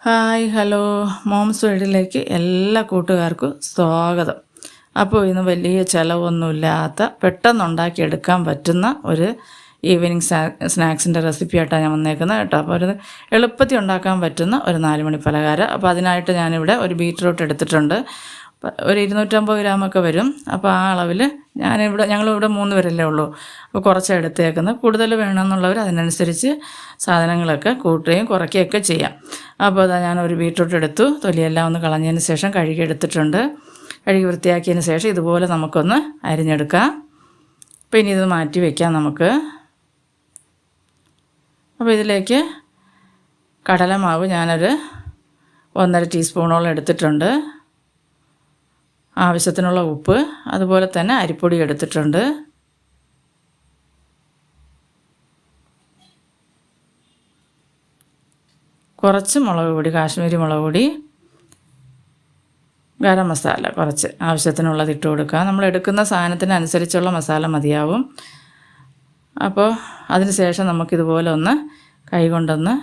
Hi hello moms വേൾഡിലേക്ക് എല്ലാ കൂട്ടുകാർക്കും സ്വാഗതം. അപ്പോൾ ഇന്ന് വലിയ ചിലവൊന്നുമില്ലാത്ത പെട്ടെന്ന് ഉണ്ടാക്കിയെടുക്കാൻ പറ്റുന്ന ഒരു ഈവനിങ് സ്നാക്സിൻ്റെ റെസിപ്പി ആയിട്ടാണ് ഞാൻ വന്നേക്കുന്നത് കേട്ടോ. അപ്പോൾ ഒരു എളുപ്പത്തിൽ ഉണ്ടാക്കാൻ പറ്റുന്ന ഒരു 4 മണി പലഹാരം. അപ്പോൾ അതിനായിട്ട് ഞാനിവിടെ ഒരു ബീറ്റ്റൂട്ട് എടുത്തിട്ടുണ്ട്. ഒരു 250 ഗ്രാമൊക്കെ വരും. അപ്പോൾ ആ അളവിൽ ഞങ്ങളിവിടെ 3 പേരല്ലേ ഉള്ളൂ. അപ്പോൾ കുറച്ച് എടുത്തേക്കുന്നത്. കൂടുതൽ വേണമെന്നുള്ളവർ അതിനനുസരിച്ച് സാധനങ്ങളൊക്കെ കൂട്ടുകയും കുറയ്ക്കുകയൊക്കെ ചെയ്യാം. അപ്പോൾ അതാ ഞാനൊരു ബീറ്റ്റൂട്ട് എടുത്തു. തൊലിയെല്ലാം ഒന്ന് കളഞ്ഞതിന് ശേഷം കഴുകി എടുത്തിട്ടുണ്ട്. കഴുകി വൃത്തിയാക്കിയതിന് ശേഷം ഇതുപോലെ നമുക്കൊന്ന് അരിഞ്ഞെടുക്കാം. അപ്പോൾ ഇനി ഇത് മാറ്റി വയ്ക്കാം നമുക്ക്. അപ്പോൾ ഇതിലേക്ക് കടലമാവ് ഞാനൊരു 1.5 ടീസ്പൂണോളം എടുത്തിട്ടുണ്ട്. ആവശ്യത്തിനുള്ള ഉപ്പ്, അതുപോലെ തന്നെ അരിപ്പൊടി എടുത്തിട്ടുണ്ട്. കുറച്ച് മുളക് പൊടി, കാശ്മീരി മുളക് പൊടി, ഗരം മസാല കുറച്ച് ആവശ്യത്തിനുള്ളത് ഇട്ട് കൊടുക്കുക. നമ്മൾ എടുക്കുന്ന സാധനത്തിനനുസരിച്ചുള്ള മസാല മതിയാവും. അപ്പോൾ അതിന് ശേഷം നമുക്കിതുപോലെ ഒന്ന് കൈ കൊണ്ടൊന്ന്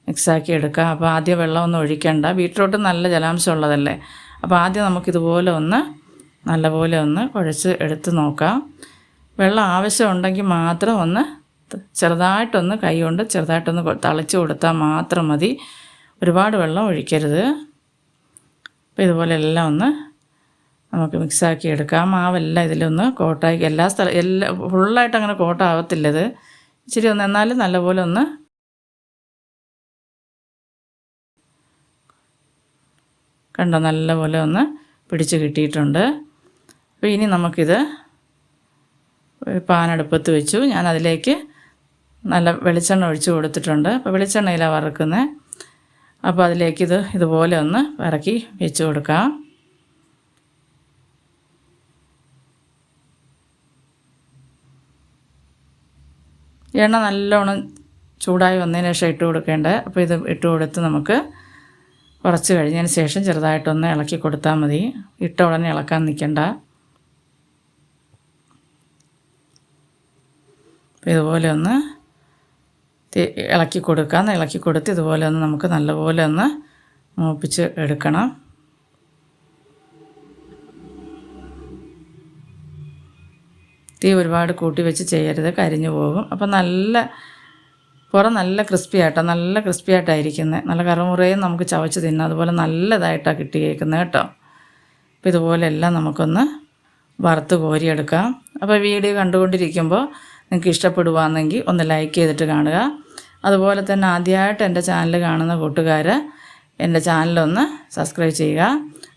മിക്സാക്കി എടുക്കാം. അപ്പോൾ ആദ്യം വെള്ളമൊന്നും ഒഴിക്കണ്ട, ബീറ്റ്റൂട്ട് നല്ല ജലാംശം ഉള്ളതല്ലേ. അപ്പോൾ ആദ്യം നമുക്കിതുപോലെ നല്ലപോലെ ഒന്ന് കുഴച്ച് എടുത്ത് നോക്കാം. വെള്ളം ആവശ്യമുണ്ടെങ്കിൽ മാത്രം ഒന്ന് ചെറുതായിട്ടൊന്ന് കൈ കൊണ്ട് ചെറുതായിട്ടൊന്ന് തളിച്ച് കൊടുത്താൽ മാത്രം മതി. ഒരുപാട് വെള്ളം ഒഴിക്കരുത്. അപ്പോൾ ഇതുപോലെ എല്ലാം ഒന്ന് നമുക്ക് മിക്സാക്കി എടുക്കാം. മാവെല്ലാം ഇതിലൊന്ന് കോട്ടാക്കി എല്ലാം ഫുള്ളായിട്ട് അങ്ങനെ കോട്ടാവത്തില്ലത്. ഇച്ചിരി ഒന്ന് എന്നാലും നല്ലപോലെ ഒന്ന് കണ്ടോ, നല്ലപോലെ ഒന്ന് പിടിച്ച് കിട്ടിയിട്ടുണ്ട്. അപ്പോൾ ഇനി നമുക്കിത് ഒരു പാനടുപ്പത്ത് വെച്ചു. ഞാൻ അതിലേക്ക് നല്ല വെളിച്ചെണ്ണ ഒഴിച്ച് കൊടുത്തിട്ടുണ്ട്. അപ്പോൾ വെളിച്ചെണ്ണയിലാണ് വറുക്കുന്നത്. അപ്പോൾ അതിലേക്ക് ഇതുപോലെ ഒന്ന് ഇറക്കി വെച്ച് കൊടുക്കാം. എണ്ണ നല്ലോണം ചൂടായി വന്നതിന് ശേഷം ഇട്ട് കൊടുക്കേണ്ടത്. അപ്പോൾ ഇത് ഇട്ട് കൊടുത്ത് നമുക്ക് കുറച്ച് കഴിഞ്ഞതിന് ശേഷം ചെറുതായിട്ടൊന്ന് ഇളക്കി കൊടുത്താൽ മതി. ഇട്ട ഉടനെ ഇളക്കാൻ നിൽക്കണ്ട. അപ്പോൾ ഇതുപോലെ ഒന്ന് ഇളക്കി കൊടുത്ത് ഇതുപോലെ ഒന്ന് നമുക്ക് നല്ലപോലെ ഒന്ന് മൂപ്പിച്ച് എടുക്കണം. തീ ഒരുപാട് കൂട്ടി വെച്ച് ചെയ്യരുത്, കരിഞ്ഞു പോകും. അപ്പോൾ പുറം നല്ല ക്രിസ്പി ആയിട്ടായിരിക്കുന്നത്. നല്ല കറുമുറയും നമുക്ക് ചവച്ച് തിന്നാം. അതുപോലെ നല്ലതായിട്ടാണ് കിട്ടിയേക്കുന്നത് കേട്ടോ. അപ്പോൾ ഇതുപോലെ എല്ലാം നമുക്കൊന്ന് വറുത്ത് കോരിയെടുക്കാം. അപ്പോൾ വീഡിയോ കണ്ടുകൊണ്ടിരിക്കുമ്പോൾ നിങ്ങൾക്ക് ഇഷ്ടപ്പെടുവാണെങ്കിൽ ഒന്ന് ലൈക്ക് ചെയ്തിട്ട് കാണുക. അതുപോലെ തന്നെ ആദ്യമായിട്ട് എൻ്റെ ചാനൽ കാണുന്ന കൂട്ടുകാർ എൻ്റെ ചാനലൊന്ന് സബ്സ്ക്രൈബ് ചെയ്യുക.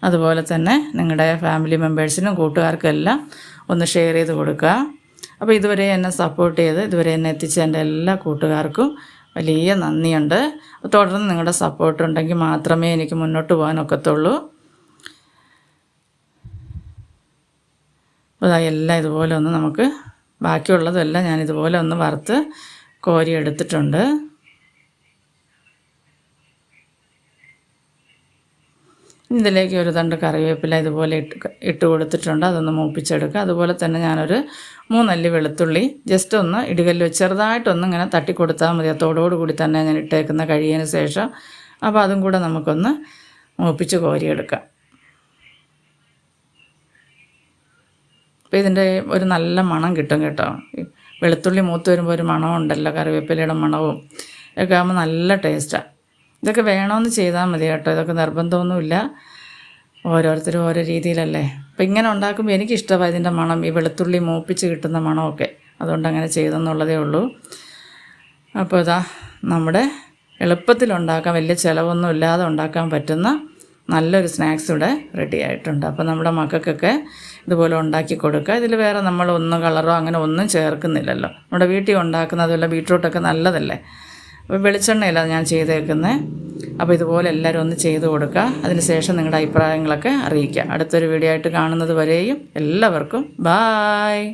അതുപോലെ തന്നെ നിങ്ങളുടെ ഫാമിലി മെമ്പേഴ്സിനും കൂട്ടുകാർക്കും എല്ലാം ഒന്ന് ഷെയർ ചെയ്ത് കൊടുക്കുക. അപ്പോൾ ഇതുവരെ എന്നെ സപ്പോർട്ട് ചെയ്ത് ഇതുവരെ എന്നെ എത്തിച്ച എൻ്റെ എല്ലാ കൂട്ടുകാർക്കും വലിയ നന്ദിയുണ്ട്. തുടർന്ന് നിങ്ങളുടെ സപ്പോർട്ട് ഉണ്ടെങ്കിൽ മാത്രമേ എനിക്ക് മുന്നോട്ട് പോകാനൊക്കത്തുള്ളൂ. അപ്പോൾ എല്ലാം ഇതുപോലെ ഒന്ന് നമുക്ക് ബാക്കിയുള്ളതെല്ലാം ഞാനിതുപോലെ ഒന്ന് വറുത്ത് കോരി എടുത്തിട്ടുണ്ട്. ഇതിലേക്ക് ഒരു തണ്ട് കറിവേപ്പില ഇതുപോലെ ഇട്ട് കൊടുത്തിട്ടുണ്ട്. അതൊന്ന് മൂപ്പിച്ചെടുക്കുക. അതുപോലെ തന്നെ ഞാനൊരു 3 അല്ലി വെളുത്തുള്ളി ജസ്റ്റ് ഒന്ന് ഇടികല്ല് വെച്ച് ചെറുതായിട്ടൊന്ന് ഇങ്ങനെ തട്ടിക്കൊടുത്താൽ മതി. അതോടുകൂടി തന്നെ ഞാൻ ഇട്ടേക്കുന്ന കഴിയതിന് ശേഷം. അപ്പോൾ അതും കൂടെ നമുക്കൊന്ന് മൂപ്പിച്ച് കോരിയെടുക്കാം. അപ്പോൾ ഇതിൻ്റെ ഒരു നല്ല മണം കിട്ടും കേട്ടോ. വെളുത്തുള്ളി മൂത്ത് വരുമ്പോൾ ഒരു മണമുണ്ടല്ലോ, കറിവേപ്പിലയുടെ മണവും ഒക്കെ ആകുമ്പോൾ നല്ല ടേസ്റ്റാണ്. ഇതൊക്കെ വേണമെന്ന് ചെയ്താൽ മതി കേട്ടോ. ഇതൊക്കെ നിർബന്ധമൊന്നുമില്ല, ഓരോരുത്തരും ഓരോ രീതിയിലല്ലേ. അപ്പോൾ ഇങ്ങനെ ഉണ്ടാക്കുമ്പോൾ എനിക്കിഷ്ടമാണ് ഇതിൻ്റെ മണം, ഈ വെളുത്തുള്ളി മൂപ്പിച്ച് കിട്ടുന്ന മണമൊക്കെ. അതുകൊണ്ട് അങ്ങനെ ചെയ്തെന്നുള്ളതേ ഉള്ളൂ. അപ്പോൾ ഇതാ നമ്മുടെ എളുപ്പത്തിലുണ്ടാക്കാൻ, വലിയ ചിലവൊന്നും ഇല്ലാതെ ഉണ്ടാക്കാൻ പറ്റുന്ന നല്ലൊരു സ്നാക്സ് ഇവിടെ റെഡി ആയിട്ടുണ്ട്. അപ്പോൾ നമ്മുടെ മക്കൾക്കൊക്കെ ഇതുപോലെ ഉണ്ടാക്കി കൊടുക്കുക. ഇതിൽ വേറെ നമ്മളൊന്നും കളറോ അങ്ങനെ ഒന്നും ചേർക്കുന്നില്ലല്ലോ. നമ്മുടെ വീട്ടിൽ ഉണ്ടാക്കുന്ന അതുപോലെ ബീറ്റ്റൂട്ടൊക്കെ നല്ലതല്ലേ. അപ്പോൾ വെളിച്ചെണ്ണയിലാണ് ഞാൻ ചെയ്തേക്കുന്നത്. അപ്പോൾ ഇതുപോലെ എല്ലാവരും ഒന്ന് ചെയ്ത് കൊടുക്കുക. അതിന് ശേഷം നിങ്ങളുടെ അഭിപ്രായങ്ങളൊക്കെ അറിയിക്കുക. അടുത്തൊരു വീഡിയോ ആയിട്ട് കാണുന്നത് വരെയും എല്ലാവർക്കും ബായ്.